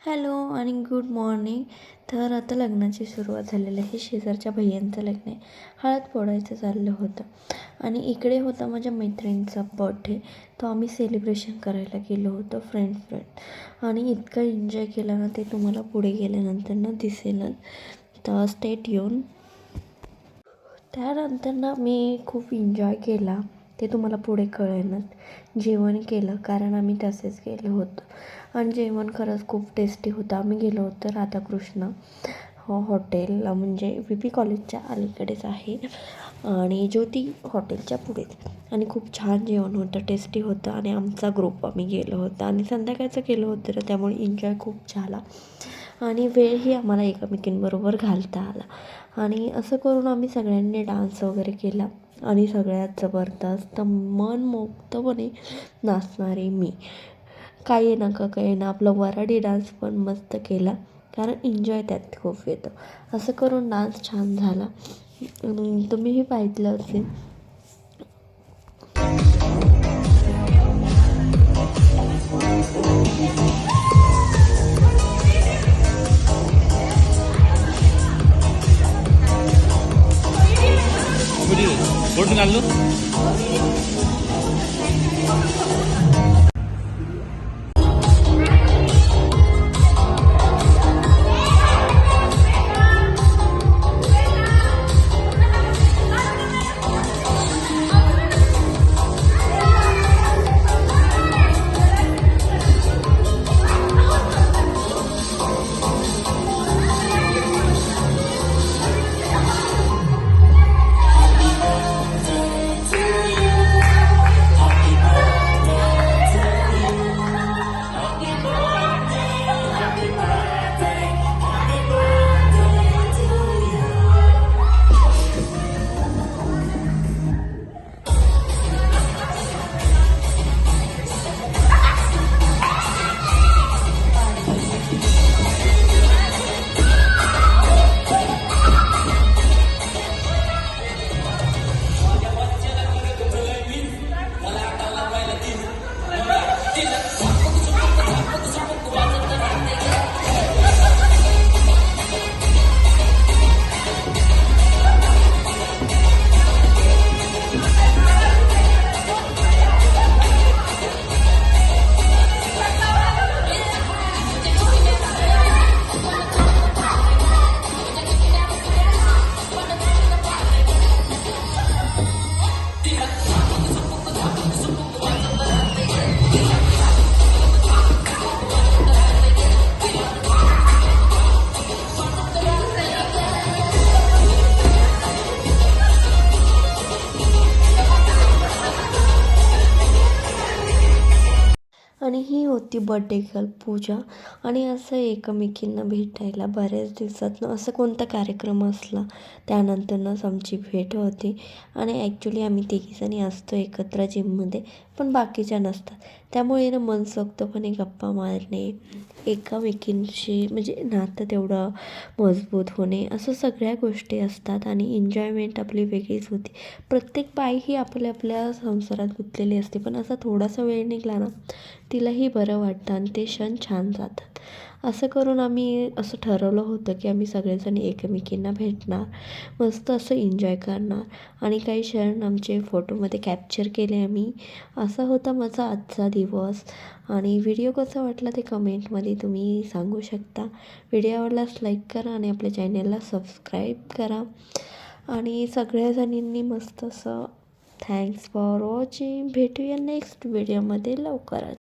Hello आणि good morning. तर आता लग्नाची सुरुवात झालेली आहे. शेजारच्या भैयांचं लग्न आहे. हळद फोडायचं चाललं होतं आणि इकडे होता माझ्या मैत्रिणीचा बर्थडे. तो आम्ही सेलिब्रेशन करायला गेलो होतो फ्रेंड आणि इतकं एन्जॉय केला ना, ते तुम्हाला पुढे गेल्यानंतर ना दिसेलच. तर स्टेट येऊन त्यानंतर ना मी खूप एन्जॉय केला. ते तुम्हाला पुढे कळेलच. जेवण केलं कारण आम्ही तसेच गेलो होतो आणि जेवण खरंच खूप टेस्टी होतं. आम्ही गेलो होतो राधाकृष्ण हॉटेल, म्हणजे व्ही पी कॉलेजच्या अलीकडेच आहे आणि ज्योती हॉटेलच्या पुढेच. आणि खूप छान जेवण होतं, टेस्टी होतं आणि आमचा ग्रुप आम्ही गेलो होतो आणि संध्याकाळचं केलं होतं तर त्यामुळे एन्जॉय खूप झाला आणि वेळही आम्हाला एकमेकींबरोबर घालता आला. आणि असं करून आम्ही सगळ्यांनी डान्स वगैरे केला आणि सगळ्यात जबरदस्त मनमोक्तपणे नाचणारी मी. काही नका काही ना, आपलं वराडी डान्स पण मस्त केला कारण एन्जॉय त्यात खूप येतं. असं करून डान्स छान झाला. तुम्हीही पाहिलं असेल. कोण घाललो आणि ही होती बड्डे गर्ल पूजा. आणि असं एकमेकींना भेटायला बऱ्याच दिवसातनं असं कोणता कार्यक्रम असला त्यानंतरच आमची भेट होते. आणि ॲक्च्युली आम्ही तिघीजणी असतो एकत्र जिममध्ये, पण बाकीच्या नसतात. त्यामुळे ना मनसोक्तपणे गप्पा मारणे, एकामेकींशी म्हणजे नातं तेवढं मजबूत होणे, असं सगळ्या गोष्टी असतात आणि एन्जॉयमेंट आपली वेगळीच होती. प्रत्येक बाई ही आपल्या आपल्या संसारात गुंतलेली असते, पण असा थोडासा वेळ निघाला ना तिलाही बरं वाटतं आणि ते क्षण छान जातात. असं करून आम्ही असं ठरवलं होतं की आम्ही सगळेजण एकमेकींना भेटणार, मस्त असं एन्जॉय करणार आणि काही क्षण आमचे फोटोमध्ये कॅप्चर केले आम्ही. असा होता माझा आजचा दिवस. आणि व्हिडिओ कसा वाटला ते कमेंटमध्ये तुम्ही सांगू शकता. व्हिडिओ आवडल्यास लाईक करा आणि आपल्या चॅनलला सबस्क्राईब करा. आणि सगळ्याजणींनी मस्त असं थँक्स फॉर वॉचिंग. भेटूया नेक्स्ट व्हिडिओमध्ये लवकरच.